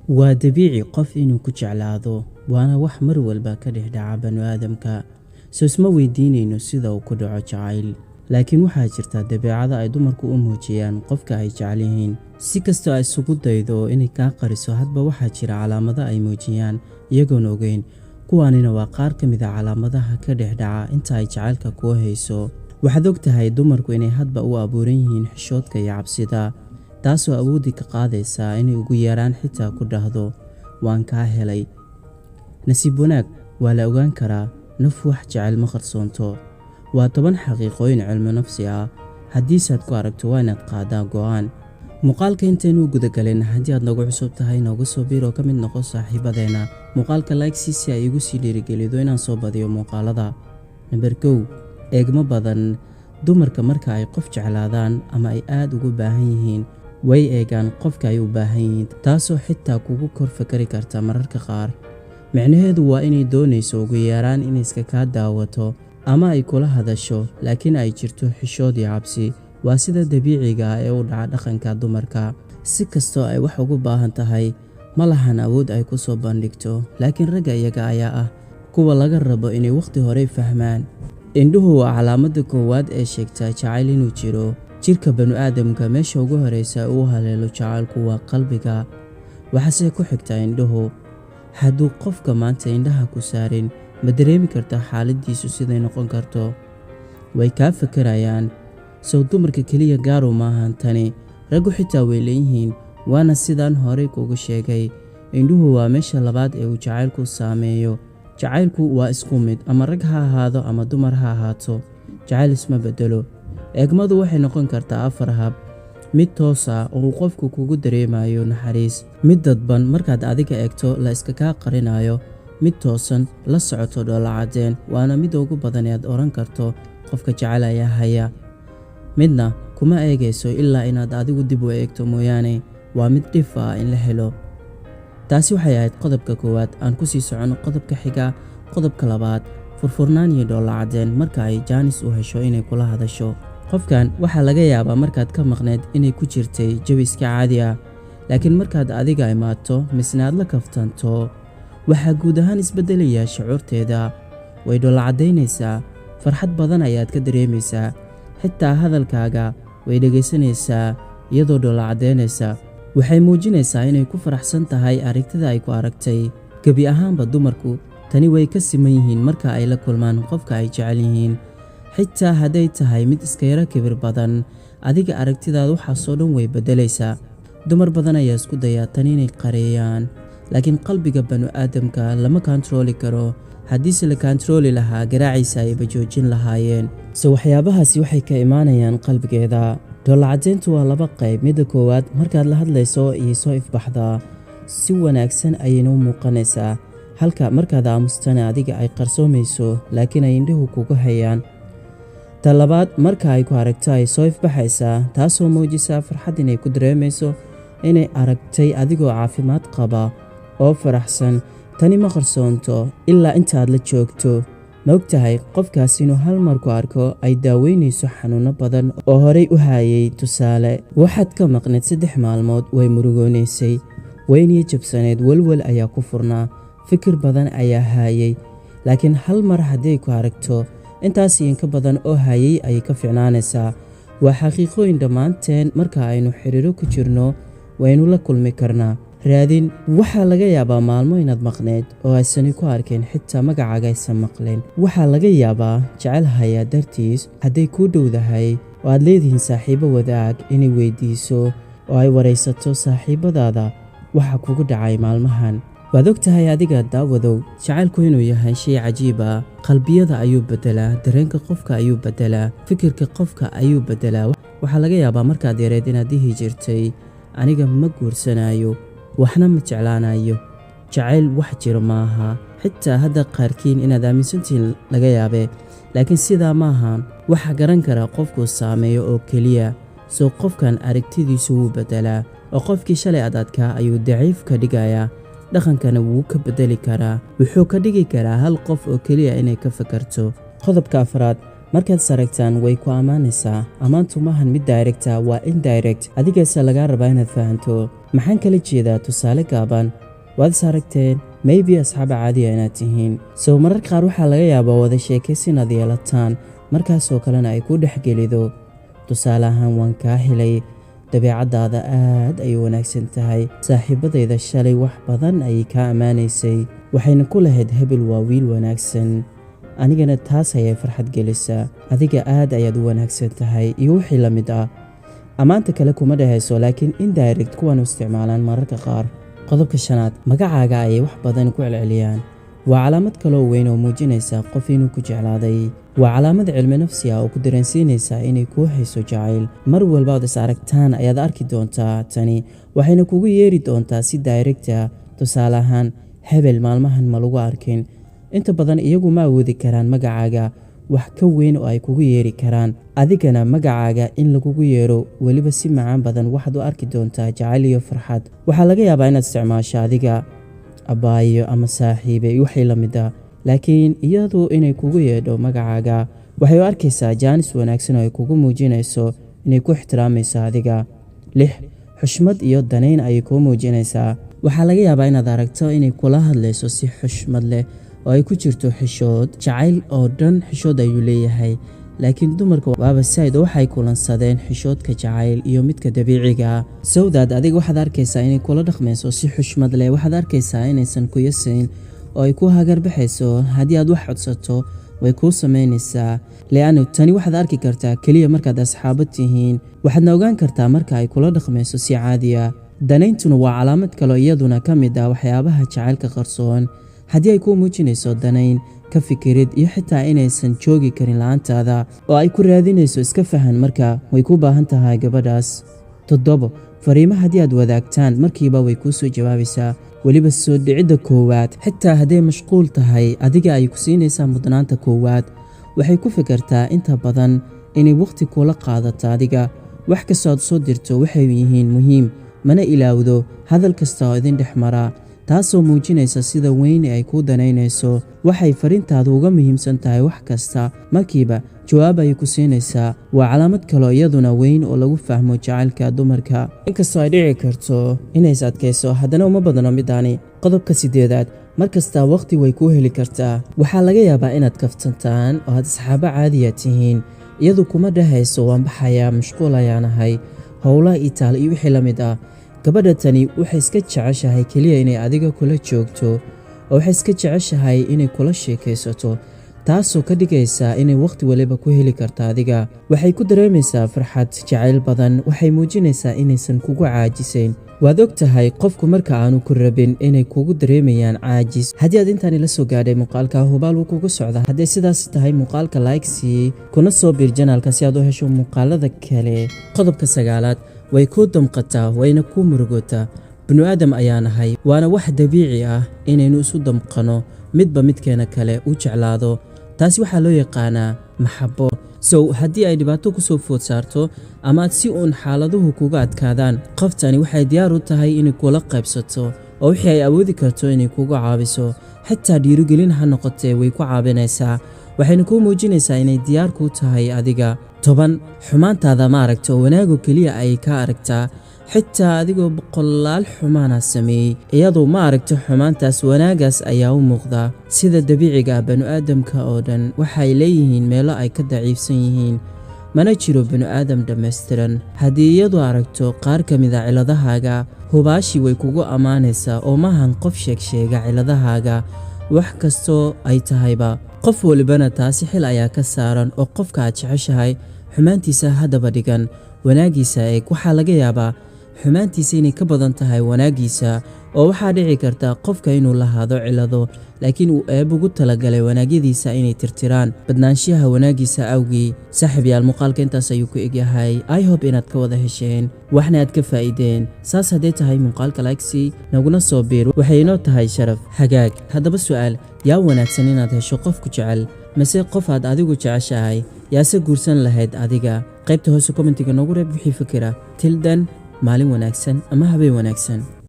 waa dabiici qof inuu ku jeclaado waana wax mar walba ka dhex dhaca bani'aadamka soo isma weydiinayno sida uu ku dhaco jacayl laakiin waxaa jirta dabeecada ay dumarku u muujiyaan qofka ay jecel yihiin si kastoo ay isugu daydo inay kaa qariso hadba waxaa jira calaamado ay muujiyaan iyagoon ogeyn kuwaanina waa qaar ka mid a calaamadaha ka dhex dhaca inta ay jacaylka kuu hayso waxaad og tahay dumarku inay hadba u abuuran yihiin xishoodka iyo cabsida taasoo awoodi ka qaadaysa inay ugu yaraan xitaa ku dhahdo waan kaa helay nasiib wanaag waa la ogaan karaa naf wax jecel ma qarsoonto waa 10 xaqiiqooyin cilmi nafsi ah haddiisaad ku aragto waa inaad qaadaa go'aan muuqaalka intaynu gudagalin haddii aad nagu cusub tahay nooga soo biiro ka mid noqo saaxiibadeena muuqaalka like si ay igu sii dhiirigelido inaan soo badiyo muuqaalada number 1 eegmo badan dumarka marka ay qof jeclaadaan ama ay aad ugu baahan yihiin way eegaan qofka ay u baahan yihiin taasoo xitaa kugu kor fakari karta mararka qaar micnaheedu waa inay doonayso ugu yaraan inay iska kaa daawato ama ay kula hadasho laakiin ay jirto xishood iyo cabsi waa sida dabiiciga ah ee u dhaca dhaqanka dumarka si kastoo ay wax ugu baahan tahay ma lahan awood ay ku soo bandhigto laakiin ragga iyaga ayaa ah kuwa laga rabo inay waqti hore fahmaan indhuhu waa calaamadda koowaad ee sheegta jacayl inuu jiro jirka bani'aadamka meesha ugu horeysa uu haleelo jacaylku waa qalbiga waxaase ku xigta indhuhu hadduu qofka maanta indhaha ku saarin ma dareemi kartaa xaaladiisu siday noqon karto way kaa fakarayaan sow dumarka keliya gaaru maahan tani raggu xitaa way leeyihiin waana sidaan horey kugu sheegay indhuhu waa meesha labaad ee uu jacaylku saameeyo jacaylku waa isku mid ama rag ha ahaado ama dumar ha ahaato jacayl isma bedelo eegmadu waxay noqon kartaa 4 hab mid toos ah oo qofku kugu dareemayo naxariis mid dadban markaad adiga eegto la iska kaa qarinayo mid toosan la socoto dhoola cadeen waana mid ugu badan ee aad oran karto qofka jecel ayaa haya midna kuma eegayso ilaa inaad adigu dib u eegto mooyaane waa mid dhif ah in la helo taasi waxay ahayd qodobka koowaad aan ku sii socono qodobka xiga qodobka labaad furfurnaan iyo dhoola cadeen marka ay jaanis u hesho inay kula hadasho qofkan waxaa laga yaabaa markaad ka maqneed inay ku jirtay jawi iska caadi ah laakiin markaad adiga imaato misna aad la kaftanto waxaa guud ahaan isbeddelaya shucuurteeda way dhoola caddaynaysaa farxad badan ayaad ka dareemaysaa xitaa hadalkaaga way dhegaysanaysaa iyadoo dhoola caddaynaysa waxay muujinaysaa inay ku faraxsan tahay aragtida ay ku aragtay gebi ahaanba dumarku tani way ka siman yihiin marka ay la kulmaan qofka ay jecel yihiin xitaa hadday tahay mid iska yaro kibir badan adiga aragtidaada waxaasoo dhan way beddelaysaa dumar badan ayaa isku dayaa tani inay qareeyaan laakiin qalbiga bani'aadamka lama kantarooli karo haddiise la kantarooli lahaa garaaciisa ayba joojin lahaayeen se waxyaabahaasi waxay ka imaanayaan qalbigeeda dhoola caddeyntu waa 2 qayb midda koowaad markaad la hadlayso iyo soo ifbaxdaa si wanaagsan ayayna u muuqanaysaa halka markaad aamustana adiga ay qarsoomayso laakiin ay indhuhu kugu hayaan ta labaad marka ay ku aragto ay soo ifbaxaysaa taasoo muujisa farxad inay ku dareemayso inay aragtay adigoo caafimaad qaba oo faraxsan tani ma qarsoonto ilaa intaad la joogto ma og tahay qofkaas inuu hal mar ku arko ay daaweynayso xanuuno badan oo horey u haayay tusaale waxaad ka maqneed 3 maalmood way murugoonaysay weyniyo jabsaneed walwal ayaa ku furnaa fikir badan ayaa haayay laakiin hal mar hadday ku aragto intaas inka badan oo haayay ayay ka fiicnaanaysaa waa xaqiiqooyin dhammaanteen marka aynu xiriiro ku jirno waynu la kulmi karnaa raadin waxaa laga yaabaa maalmo inaad maqneed oo aysan ku arkeen xitaa magacaaga aysan maqleen waxaa laga yaabaa jecel hayaa dartiis hadday kuu dhowdahay oo aad leedihiin saaxiibo wadaag inay weydiiso oo ay waraysato saaxiibadaada waxa kugu dhacay maalmahan waad og tahay adiga daawadow jacaylku inuu yahay shay cajiib ah qalbiyada ayuu beddelaa dareenka qofka ayuu beddelaa fikirka qofka ayuu beddelaa waxaa laga yaabaa markaad yareed inaad dhihi jirtay aniga ma guursanayo waxna ma jeclaanayo jacayl wax jiro maaha xitaa hadda qaarkiin inaad aaminsantihiin laga yaabee laakiin sidaa maaha waxa garan kara qofkuu saameeyo oo keliya soo qofkan aragtidiisu wuu beddelaa oo qofkii shalay adadkaa ayuu daciif ka dhigayaa dhaqankana wuu ka beddeli karaa wuxuu ka dhigi karaa hal qof oo keliya inay ka fakarto qodobka afraad markaad saragtaan way ku ammaanaysaa ammaantu maahan mid direct ah waa indirect adigaase laga rabaa inaad fahanto maxaan kala jeedaa tusaale gaaban waad is aragteen maybe asxaab caadiya inaad tihiin soo mararka qaar waxaa laga yaabaa wada sheekaysi inaad yeelataan markaasoo kalena ay ku dhexgelido tusaale ahaan waan kaa helay dabeecaddaada aad ay wanaagsan tahay saaxiibadayda shalay wax badan ayay kaa ammaanaysay waxayna ku lahayd hebel waa wiil wanaagsan anigana taas ayay farxad gelisaa adiga aad ayaad u wanaagsan tahay iyo wixii la mid ah ammaanta kale kuma dhahayso laakiin indirect kuwan u isticmaalaan mararka qaar qodobka shanaad magacaaga ayay wax badan ku celceliyaan waa calaamad kaloo weyn oo muujinaysa qof inuu ku jeclaaday waa calaamad cilmi nafsi ah oo ku dareensiinaysa inay kuu hayso jacayl mar walba ood is aragtaan ayaad arki doontaa tani waxayna kugu yeeri doontaa si direct ah tusaale ahaan hebel maalmahan ma lagu arkin inta badan iyagu ma awoodi karaan magacaaga wax ka weyn oo ay kugu yeeri karaan adigana magacaaga in lagugu yeero weliba si macaan badan waxaad u arki doontaa jacayl iyo farxad waxaa laga yaabaa inaad isticmaasho adiga abaayo ama saaxiibe wixii la mid ah laakiin iyadu inay kugu yeedho magacaaga waxay u arkaysaa jaanis wanaagsan oo ay kugu muujinayso inay ku ixtiraamayso adiga 6 xushmad iyo danayn ayay kuu muujinaysaa waxaa laga yaabaa inaad aragto inay kula hadlayso si xushmad leh oo ay ku jirto xishood jacayl oo dhan xishood ayuu leeyahay laakiin dumarka waaba saaid waxay kulansadeen xishoodka jacayl iyo midka dabiiciga sawdaad adiga waxaad arkaysaa inay kula dhaqmayso si xushmad leh waxaad arkaysaa inaysan ku yasayn oo ay ku hagarbaxayso haddii aad wax codsato way kuu samaynaysaa leanno tani waxaad arki kartaa keliya markaad asxaabo tihiin waxaadna ogaan kartaa marka ay kula dhaqmayso si caadiya danayntuna waa calaamad kaloo iyaduna ka mid ah waxyaabaha jacaylka qarsoon haddii ay kuu muujinayso danayn ka fikirid iyo xitaa inaysan joogi karin la'aantaada oo ay ku raadinayso iska fahan marka way ku baahan tahay gabadhaas 7 fariimo haddii aad wadaagtaan markiiba way kuu soo jawaabaysaa weliba soo dhicidda koowaad xitaa hadday mashquul tahay adiga ay ku siinaysaa mudnaanta koowaad waxay ku fikirtaa inta badan inay waqti kula qaadato adiga wax kastoo aad soo dirto waxay yihiin muhiim mana ilaawdo hadal kasta oo idin dhex mara taasoo muujinaysa sida weyn ay kuu danaynayso waxay fariintaadu uga muhiimsan tahay wax kasta markiiba jawaab ay ku siinaysaa waa calaamad kaloo iyaduna weyn oo lagu fahmo jacaylka dumarka inkastoo ay dhici karto inays adkayso haddana uma badno midani qodobka 8aad markasta waqti way kuu heli kartaa waxaa laga yaabaa inaad kaftantaan oo aad asxaabo caadiya tihiin iyadu kuma dhahayso waan baxayaa mashquul ayaanahay howlaha itaal iyo wixii la mid ah gabadha tani waxay iska jeceshahay keliya inay adiga kula joogto oo waxay iska jeceshahay inay kula sheekaysato taasoo ka dhigaysa inay waqti waliba ku heli karto adiga waxay ku dareemaysaa farxad jacayl badan waxay muujinaysaa inaysan kugu caajisayn waad og tahay qofku marka aanu ku rabin inay kugu dareemayaan caajis haddii aad intaani la soo gaadhay muuqaalka hubaal wuu kugu socda hadday sidaas tahay muuqaalka like sii kuna soo biir janaalka si aad u hesho muuqaalada kale qodobka 9aad way kuu damqataa wayna kuu murugotaa binu aadam ayaa nahay waana wax dabiici ah inaynu isu damqano midba midkeena kale u jeclaado taasi waxaa loo yaqaanaa maxabo haddii ay dhibaato ku soo food saarto ama aad si uun xaaladuhu kuga adkaadaan qoftani waxay diyaar u tahay inay kula qaybsato oo wixii ay awoodi karto inay kuga caabiso xitaa dhiirigelin ha noqotee way ku caabinaysaa waxayna kuu muujinaysaa inay diyaar kuu tahay adiga 10 xumaantaada ma aragto wanaago keliya ay ka aragtaa xitaa adigoo boqolaal xumaana sameeyey iyadoo ma aragto xumaantaas wanaagaas ayaa u muuqda sida dabiiciga banu aadamka oo dhan waxay leeyihiin meelo ay ka daciifsan yihiin mana jiro banu aadam dhammaystiran haddii iyadu aragto qaar ka mid a ciladahaaga hubaashi way kugu ammaanaysaa oo maahan qof sheegsheega ciladahaaga wax kastoo ay tahayba qof walibana taasi xil ayaa ka saaran oo qofka aad jeceshahay xumaantiisa haddaba dhigan wanaagiisa eeg waxaa laga yaabaa xumaantiisa inay ka badan tahay wanaagiisa oo waxaa dhici karta qofka inuu lahaado cilado laakiin uu eeb ugu talagalay wanaagyadiisa inay tirtiraan badnaanshiyaha wanaagiisa awgii saaxiibayaal muuqaalka intaas ayuu ku egyahay I hope inaad ka wada hesheen waxna aad ka faa'iideen saas haddee tahay muuqaalka like naguna soo biir waxay inoo tahay sharaf hagaag haddaba su'aal yaa wanaagsan inaad hesho qofku jecel mase qof aad adigu jeceshahay yaase guursan lahayd adiga qaybta hoose commentiga noogu reeb wixii fikira tildan maalin wanaagsan ama habeen wanaagsan